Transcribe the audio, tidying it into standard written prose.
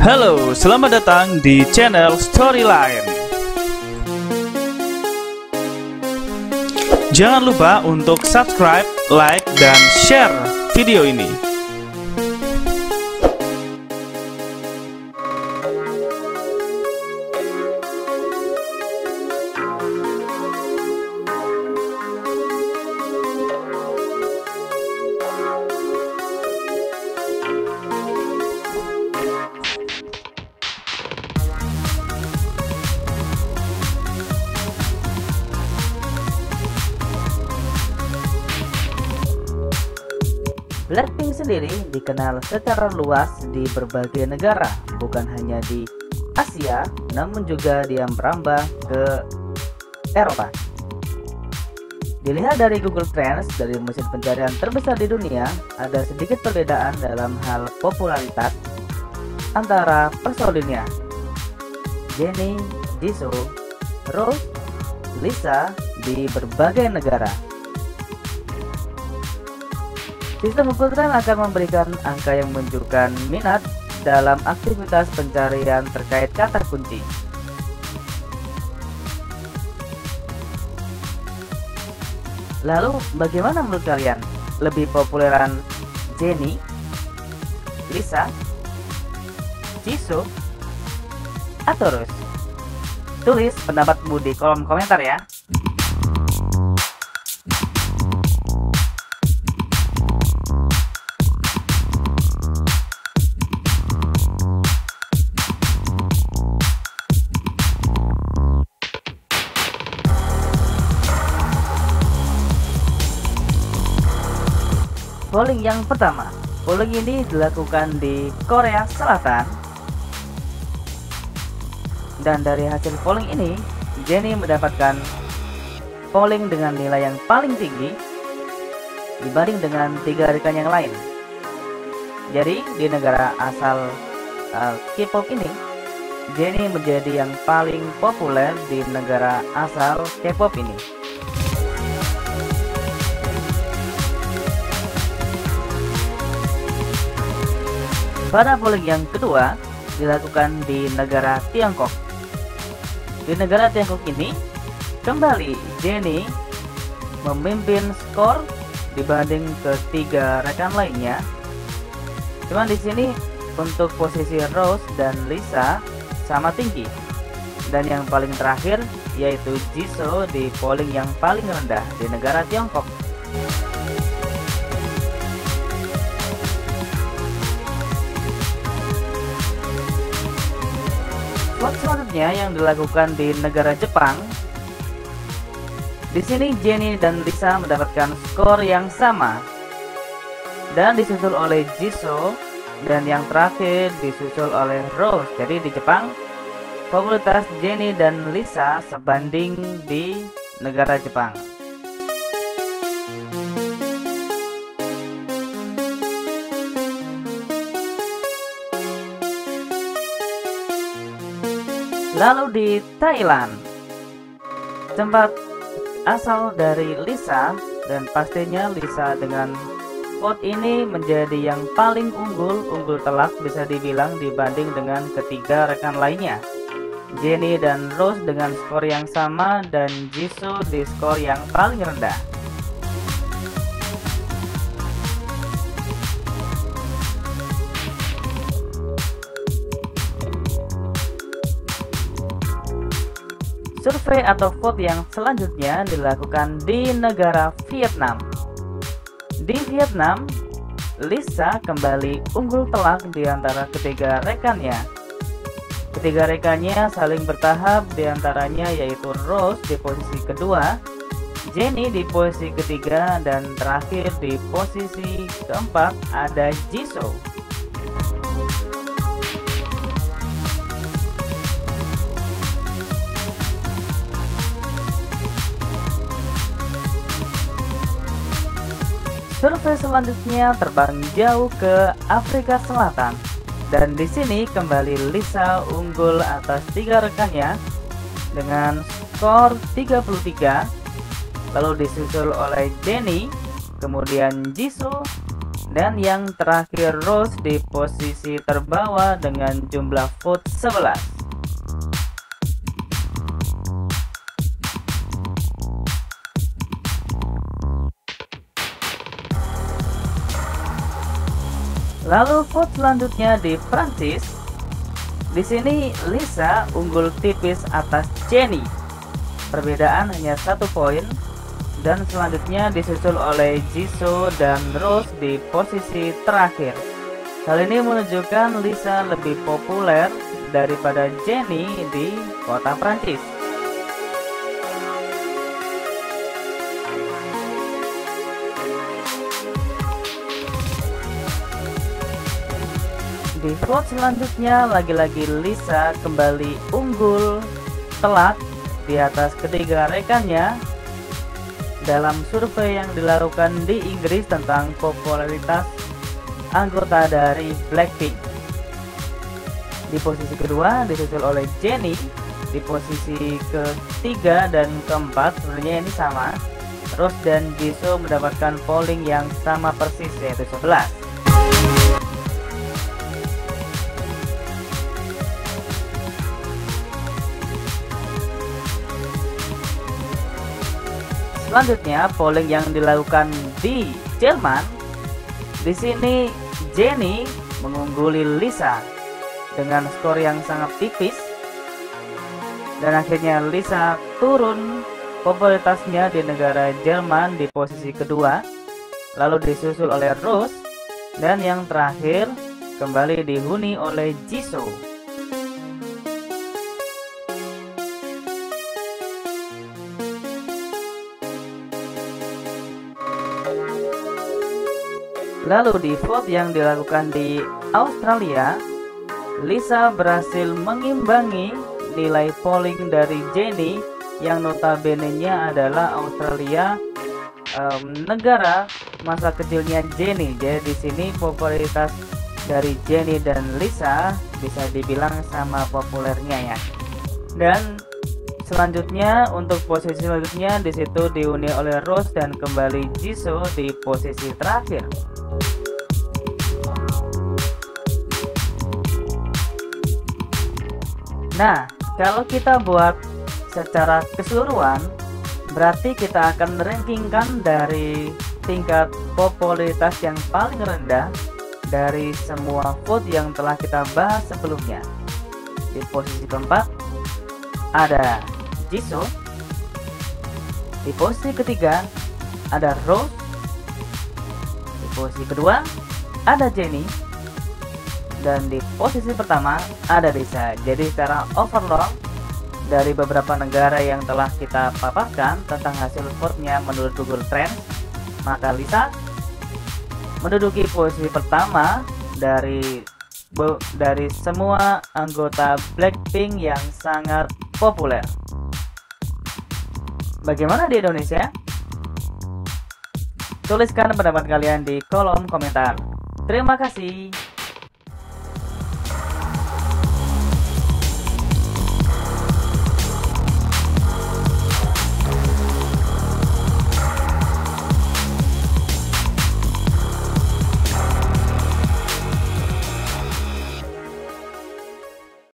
Halo, selamat datang di channel Storyline. Jangan lupa untuk subscribe, like, dan share video ini. Blackpink sendiri dikenal secara luas di berbagai negara, bukan hanya di Asia, namun juga dia merambah ke Eropa. Dilihat dari Google Trends, dari mesin pencarian terbesar di dunia, ada sedikit perbedaan dalam hal popularitas antara personilnya. Jennie, Jisoo, Rose, Lisa di berbagai negara. Sistem Google Trends akan memberikan angka yang menunjukkan minat dalam aktivitas pencarian terkait kata kunci. Lalu, bagaimana menurut kalian? Lebih populeran Jennie, Lisa, Jisoo, atau Rose? Tulis pendapatmu di kolom komentar ya. Polling yang pertama, polling ini dilakukan di Korea Selatan, dan dari hasil polling ini, Jennie mendapatkan polling dengan nilai yang paling tinggi dibanding dengan 3 rekan yang lain. Jadi di negara asal K-pop ini, Jennie menjadi yang paling populer di negara asal K-pop ini. Pada polling yang kedua dilakukan di negara Tiongkok. Di negara Tiongkok ini, kembali Jennie memimpin skor dibanding ketiga rekan lainnya. Cuman di sini untuk posisi Rose dan Lisa sama tinggi. Dan yang paling terakhir yaitu Jisoo di polling yang paling rendah di negara Tiongkok. Selanjutnya yang dilakukan di negara Jepang. Di sini Jennie dan Lisa mendapatkan skor yang sama, dan disusul oleh Jisoo, dan yang terakhir disusul oleh Rose. Jadi di Jepang popularitas Jennie dan Lisa sebanding di negara Jepang. Lalu di Thailand, tempat asal dari Lisa, dan pastinya Lisa dengan vote ini menjadi yang paling unggul telak bisa dibilang dibanding dengan ketiga rekan lainnya. Jennie dan Rose dengan skor yang sama, dan Jisoo di skor yang paling rendah. Survei atau vote yang selanjutnya dilakukan di negara Vietnam. Di Vietnam, Lisa kembali unggul telak di antara ketiga rekannya. Ketiga rekannya saling bertahap, di antaranya yaitu Rose di posisi kedua, Jennie di posisi ketiga, dan terakhir di posisi keempat ada Jisoo. Survei selanjutnya terbang jauh ke Afrika Selatan, dan di sini kembali Lisa unggul atas 3 rekannya dengan skor 33, lalu disusul oleh Jennie, kemudian Jisoo, Dan yang terakhir Rose di posisi terbawah dengan jumlah vote 11. Lalu vote selanjutnya di Prancis. Di sini Lisa unggul tipis atas Jenny. Perbedaan hanya 1 poin. Dan selanjutnya disusul oleh Jisoo dan Rose di posisi terakhir. Hal ini menunjukkan Lisa lebih populer daripada Jenny di kota Prancis. Di vote selanjutnya lagi-lagi Lisa kembali unggul telak di atas ketiga rekannya dalam survei yang dilakukan di Inggris tentang popularitas anggota dari Blackpink. Di posisi kedua disusul oleh Jennie, di posisi ketiga dan keempat sebenarnya ini sama. Rose dan Jisoo mendapatkan polling yang sama persis, yaitu 11. Selanjutnya polling yang dilakukan di Jerman. Di sini Jennie mengungguli Lisa dengan skor yang sangat tipis. Dan akhirnya Lisa turun popularitasnya di negara Jerman di posisi kedua. Lalu disusul oleh Rose. Dan yang terakhir kembali dihuni oleh Jisoo. Lalu di vote yang dilakukan di Australia, Lisa berhasil mengimbangi nilai polling dari Jennie yang notabene-nya adalah Australia, negara masa kecilnya Jennie. Jadi di sini popularitas dari Jennie dan Lisa bisa dibilang sama populernya ya. Dan selanjutnya untuk posisi selanjutnya disitu dihuni oleh Rose dan kembali Jisoo di posisi terakhir. Nah, kalau kita buat secara keseluruhan, berarti kita akan rankingkan dari tingkat popularitas yang paling rendah dari semua vote yang telah kita bahas sebelumnya. Di posisi keempat ada Jisoo. Di posisi ketiga ada Rose. Di posisi kedua ada Jennie. Dan di posisi pertama ada Lisa. Jadi secara overall dari beberapa negara yang telah kita paparkan tentang hasil vote-nya menurut Google Trends, maka Lisa menduduki posisi pertama dari semua anggota Blackpink yang sangat populer. Bagaimana di Indonesia? Tuliskan pendapat kalian di kolom komentar. Terima kasih.